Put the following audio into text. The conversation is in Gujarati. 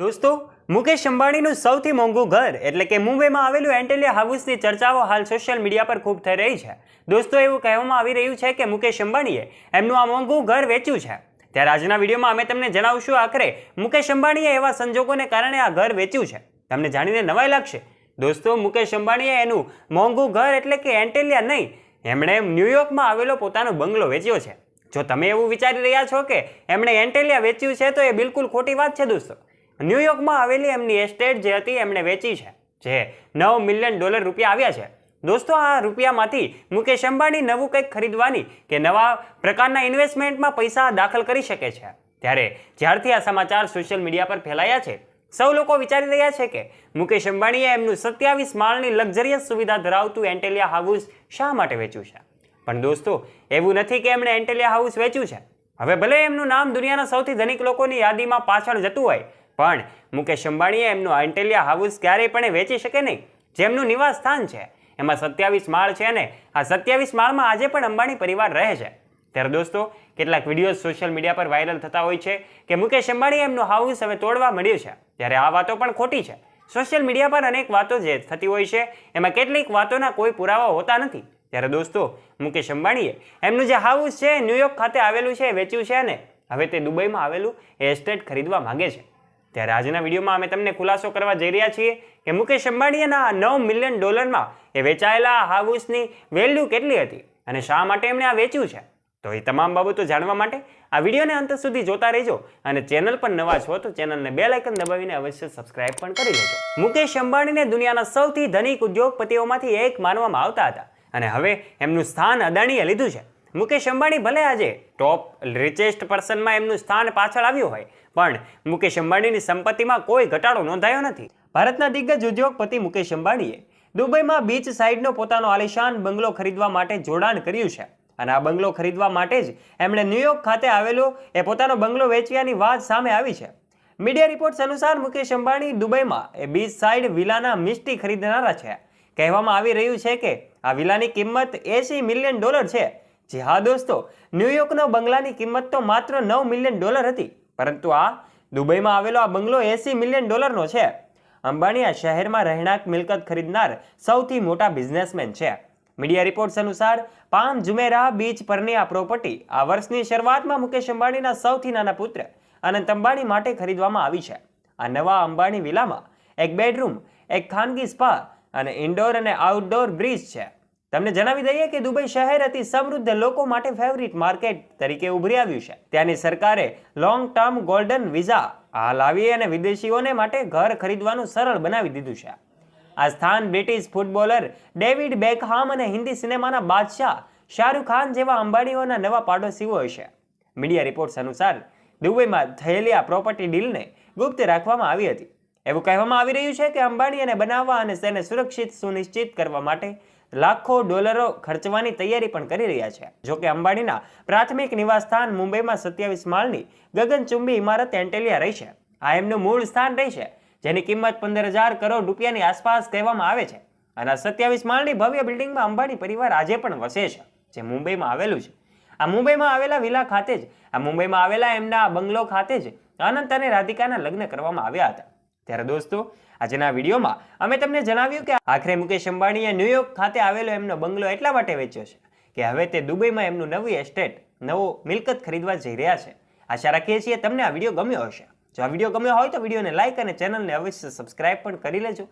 દોસ્તો, મુકેશ અંબાણીનું સૌથી મોંઘું ઘર એટલે કે મુંબઈમાં આવેલું એન્ટેલિયા હાઉસની ચર્ચાઓ હાલ સોશિયલ મીડિયા પર ખૂબ થઈ રહી છે. દોસ્તો, એવું કહેવામાં આવી રહ્યું છે કે મુકેશ અંબાણીએ એમનું આ મોંઘું ઘર વેચ્યું છે. ત્યારે આજના વિડીયોમાં અમે તમને જણાવશું આખરે મુકેશ અંબાણીએ એવા સંજોગોને કારણે આ ઘર વેચ્યું છે. તમને જાણીને નવાઈ લાગશે. દોસ્તો, મુકેશ અંબાણીએ એનું મોંઘું ઘર એટલે કે એન્ટેલિયા નહીં, એમણે ન્યુયોર્કમાં આવેલો પોતાનો બંગલો વેચ્યો છે. જો તમે એવું વિચારી રહ્યા છો કે એમણે એન્ટેલિયા વેચ્યું છે તો એ બિલકુલ ખોટી વાત છે. દોસ્તો, ન્યુયોર્કમાં આવેલી એમની એસ્ટેટ જે હતી એમણે વેચી છે, જે $9 મિલિયન રૂપિયા આવ્યા છે. દોસ્તો, આ રૂપિયામાંથી મુકેશ અંબાણી નવું કંઈક ખરીદવાની કે નવા પ્રકારના ઇન્વેસ્ટમેન્ટમાં પૈસા દાખલ કરી શકે છે. ત્યારે જ્યારથી આ સમાચાર સોશિયલ મીડિયા પર ફેલાયા છે, સૌ લોકો વિચારી રહ્યા છે કે મુકેશ અંબાણીએ એમનું 27 માળની લક્ઝરિયસ સુવિધા ધરાવતું એન્ટેલિયા હાઉસ શા માટે વેચ્યું છે. પણ દોસ્તો, એવું નથી કે એમણે એન્ટેલિયા હાઉસ વેચ્યું છે. હવે ભલે એમનું નામ દુનિયાના સૌથી ધનિક લોકોની યાદીમાં પાછળ જતું હોય, પણ મુકેશ અંબાણીએ એમનું એન્ટેલિયા હાઉસ ક્યારેય પણ વેચી શકે નહીં. જેમનું નિવાસ સ્થાન છે એમાં 27 માળ છે અને આ 27 માળમાં આજે પણ અંબાણી પરિવાર રહે છે. ત્યારે દોસ્તો, કેટલાક વિડીયો સોશિયલ મીડિયા પર વાયરલ થતા હોય છે કે મુકેશ અંબાણીએ એમનું હાઉસ હવે તોડવા મળ્યું છે. ત્યારે આ વાતો પણ ખોટી છે. સોશિયલ મીડિયા પર અનેક વાતો જે થતી હોય છે એમાં કેટલીક વાતોના કોઈ પુરાવા હોતા નથી. ત્યારે દોસ્તો, મુકેશ અંબાણીએ એમનું જે હાઉસ છે ન્યુયોર્ક ખાતે આવેલું છે એ વેચ્યું છે અને હવે તે દુબઈમાં આવેલું એસ્ટેટ ખરીદવા માંગે છે. ત્યારે આજના વિડીયોમાં અમે તમને ખુલાસો કરવા જઈ રહ્યા છીએ કે મુકેશ અંબાણીના $9 મિલિયન એ વેચાયેલા હાઉસની વેલ્યુ કેટલી હતી અને શા માટે એમણે આ વેચ્યું છે. તો એ તમામ બાબતો જાણવા માટે આ વિડીયોને અંત સુધી જોતા રહેજો અને ચેનલ પર નવા છો તો ચેનલને બેલ આઇકન દબાવીને અવશ્ય સબસ્ક્રાઇબ પણ કરી લેજો. મુકેશ અંબાણીને દુનિયાના સૌથી ધનિક ઉદ્યોગપતિઓમાંથી એક માનવામાં આવતા હતા અને હવે એમનું સ્થાન અદાણીએ લીધું છે. મુકેશ અંબાણી ભલે આજે ટોપ રિચેસ્ટ પર્સનમાં એમનું સ્થાન પાછળ આવ્યું હોય, પણ મુકેશ અંબાણીની સંપત્તિમાં કોઈ ઘટાડો નોંધાયો નથી. ભારતના દિગ્ગજ ઉદ્યોગપતિ મુકેશ અંબાણીએ દુબઈમાં બીચ સાઇડનો પોતાનો આલિશાન બંગલો ખરીદવા માટે જોડાણ કર્યું છે અને આ બંગલો ખરીદવા માટે જ એમણે ન્યુયોર્ક ખાતે આવેલો એ પોતાનો બંગલો વેચવાની વાત સામે આવી છે. મીડિયા રિપોર્ટ્સ અનુસાર મુકેશ અંબાણી દુબઈમાં એ બીચ સાઇડ વિલાના મિસ્ટી ખરીદનારા છે. કહેવામાં આવી રહ્યું છે કે આ વિલાની કિંમત $80 મિલિયન છે. જી હા દોસ્તો, ન્યુયોર્કનો બંગલાની કિંમત તો માત્ર $9 મિલિયન હતી, પરંતુ આ દુબઈમાં આવેલો આ બંગલો $80 મિલિયન છે. અંબાણી આ શહેરમાં રહેણાંક મિલકત ખરીદનાર સૌથી મોટા બિઝનેસમેન છે. મીડિયા રિપોર્ટ્સ અનુસાર પામ જુમેરાહ બીચ પરની આ પ્રોપર્ટી આ વર્ષની શરૂઆતમાં મુકેશ અંબાણીના સૌથી નાના પુત્ર અનંત અંબાણી માટે ખરીદવામાં આવી છે. આ નવા અંબાણી વિલામાં એક બેડરૂમ, એક ખાનગી સ્પા અને ઇન્ડોર અને આઉટડોર બ્રિજ છે. તમને જણાવી દઈએ કે દુબઈ શહેર અતિ સમૃદ્ધ લોકો માટે ફેવરિટ માર્કેટ તરીકે ઉભરી આવ્યું છે. ત્યાંની સરકારે લોંગ ટર્મ ગોલ્ડન વિઝા હાલ આવી અને વિદેશીઓને માટે ઘર ખરીદવાનું સરળ બનાવી દીધું છે. આ સ્થાન બ્રિટિશ ફૂટબોલર ડેવિડ બેકહામ અને હિન્દી સિનેમાના બાદશાહ શાહરૂખ ખાન જેવા અંબાણીઓના નવા પાડોશીઓ હશે. મીડિયા રિપોર્ટ્સ અનુસાર દુબઈમાં થયેલી આ પ્રોપર્ટી ડીલને ગુપ્ત રાખવામાં આવી હતી. એવું કહેવામાં આવી રહ્યું છે કે અંબાણી એને બનાવવા અને તેને સુરક્ષિત સુનિશ્ચિત કરવા માટે લાખો ડોલરો ખર્ચવાની તૈયારી પણ કરી રહ્યા છે. જોકે અંબાણીના પ્રાથમિક નિવાસસ્થાન મુંબઈમાં 27 માળની ગગનચુંબી ઇમારત એન્ટેલિયા રહી છે. આ એમનું મૂળ સ્થાન રહી છે, જેની કિંમત 15,000 કરોડ રૂપિયાની આસપાસ કહેવામાં આવે છે. અને આ 27 માળની ભવ્ય બિલ્ડિંગમાં અંબાણી પરિવાર આજે પણ વસે છે, જે મુંબઈમાં આવેલું છે. આ મુંબઈમાં આવેલા વિલા ખાતે જ, આ મુંબઈમાં આવેલા એમના બંગલો ખાતે જ અનંત અને રાધિકાના લગ્ન કરવામાં આવ્યા હતા. ત્યારે દોસ્તો, આજના વિડીયોમાં અમે તમને જણાવ્યું કે આખરે મુકેશ અંબાણીએ ન્યુયોર્ક ખાતે આવેલો એમનો બંગલો એટલા માટે વેચ્યો છે કે હવે તે દુબઈમાં એમનું નવી એસ્ટેટ, નવો મિલકત ખરીદવા જઈ રહ્યા છે. આશા રાખીએ છીએ તમને આ વિડીયો ગમ્યો હશે. જો આ વિડીયો ગમ્યો હોય તો વિડીયોને લાઇક અને ચેનલને અવશ્ય સબસ્ક્રાઇબ પણ કરી લેજો